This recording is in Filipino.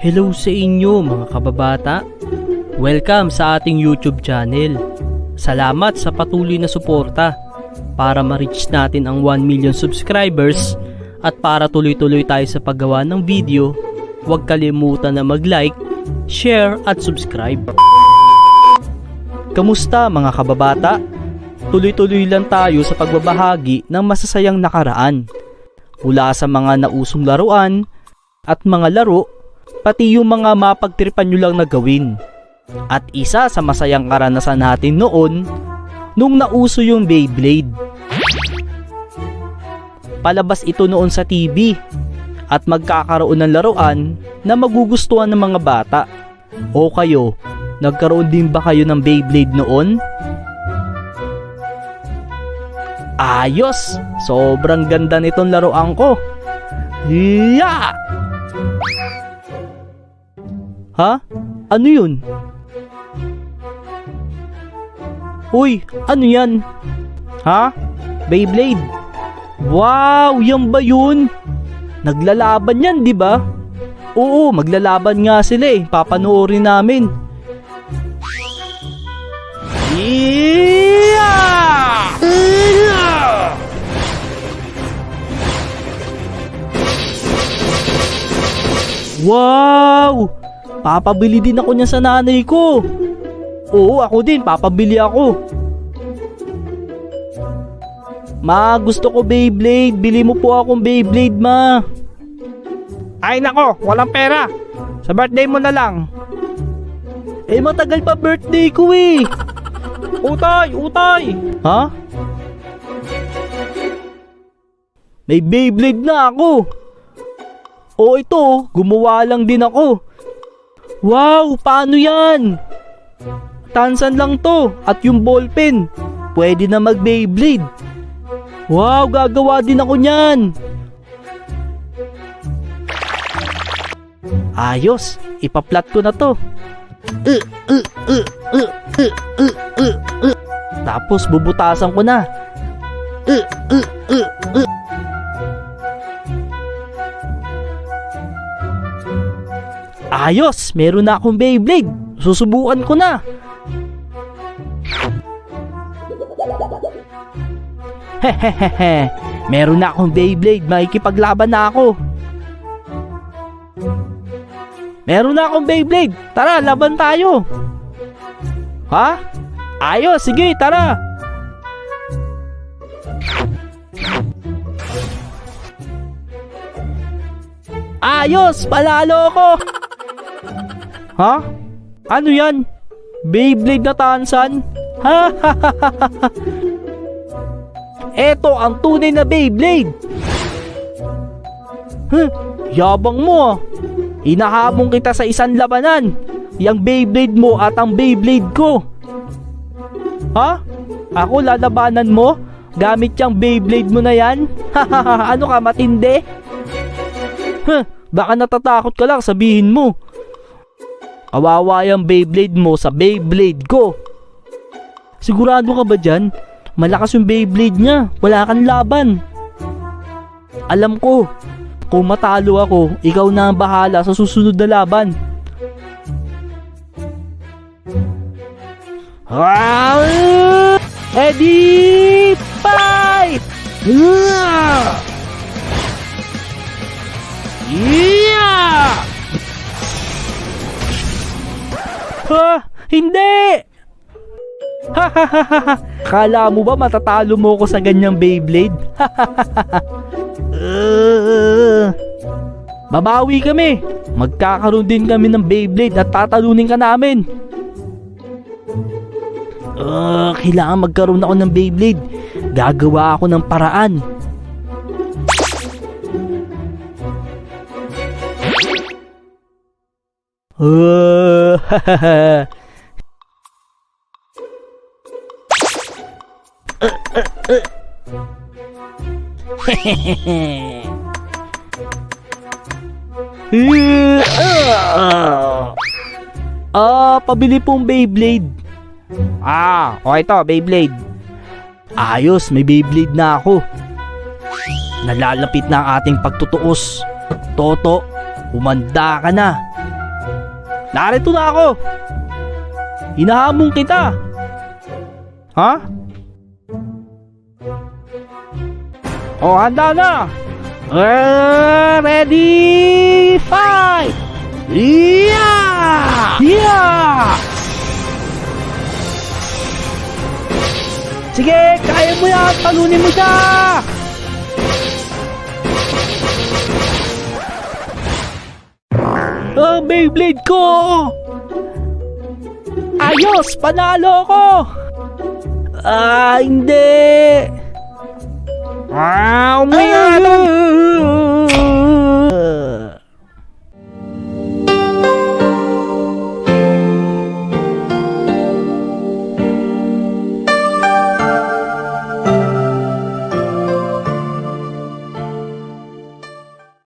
Hello sa inyo mga kababata. Welcome sa ating YouTube channel. Salamat sa patuloy na suporta para ma-reach natin ang 1 million subscribers at para tuloy-tuloy tayo sa paggawa ng video. Huwag kalimutan na mag-like, share at subscribe. Kamusta mga kababata? Tuloy-tuloy lang tayo sa pagbabahagi ng masasayang nakaraan. Mula sa mga nausong laruan at mga laro, pati yung mga mapagtripan nyo lang na gawin. At isa sa masayang karanasan natin noon, nung nauso yung Beyblade. Palabas ito noon sa TV at magkakaroon ng laruan na magugustuhan ng mga bata. O kayo, nagkaroon din ba kayo ng Beyblade noon? Ayos! Sobrang ganda nitong laruan ko. Yeah! Ha? Ano yun? Uy, ano yan? Ha? Beyblade? Wow, yan ba yun? Naglalaban yan, di ba? Oo, maglalaban nga sila eh. Papanoorin namin. Yeah! Wow! Papabili din ako niya sa nanay ko. Oo, ako din. Papabili ako. Ma, gusto ko Beyblade. Bili mo po akong Beyblade, ma. Ay nako, walang pera. Sa birthday mo na lang. Eh, matagal pa birthday ko eh. Utay, utay. Ha? May Beyblade na ako. O ito, gumawa lang din ako. Wow, paano yan? Tansan lang to at yung ballpen. Pwede na mag Beyblade. Wow, gagawa din ako niyan. Ayos, ipaplat ko na to. Tapos bubutasan ko na. Ayos, meron na akong Beyblade. Susubukan ko na. Hehehehe, meron na akong Beyblade. Makikipaglaban na ako. Meron na akong Beyblade. Tara, laban tayo. Ha? Ayos, sige, tara. Ayos, palalo ko. Ha? Ano yan? Beyblade na tansan? Ha? Eto ang tunay na Beyblade. Yabang mo ah. Hinahabong kita sa isang labanan. Yang Beyblade mo at ang Beyblade ko. Ha? Ako lalabanan mo? Gamit yung Beyblade mo na yan? Ano ka, matindi? Baka natatakot ka lang, sabihin mo. Kawawa yung Beyblade mo sa Beyblade ko. Sigurado ka ba dyan? Malakas yung Beyblade niya. Wala kang laban. Alam ko. Kung matalo ako, ikaw na ang bahala sa susunod na laban. Ready, fight! Yeah! Ha? Hindi! Kala mo ba matatalo mo ko sa ganyang Beyblade? Babawi kami. Magkakaroon din kami ng Beyblade at tatalunin ka namin. Kailangan magkaroon ako ng Beyblade. Gagawa ako ng paraan. Pabili pong Beyblade. Okay to, Beyblade. Ayos, may Beyblade na ako. Nalalapit na ang ating pagtutuos. Toto, Umanda ka na. Narito na ako. Hinahamon kita. Ha? Oh, handa na. Ready, fight! Yeah! Yeah! Sige, kaya mo yan. Talunin mo siya. Ang Beyblade ko! Ayos, panalo ko. Hindi! Umayalo.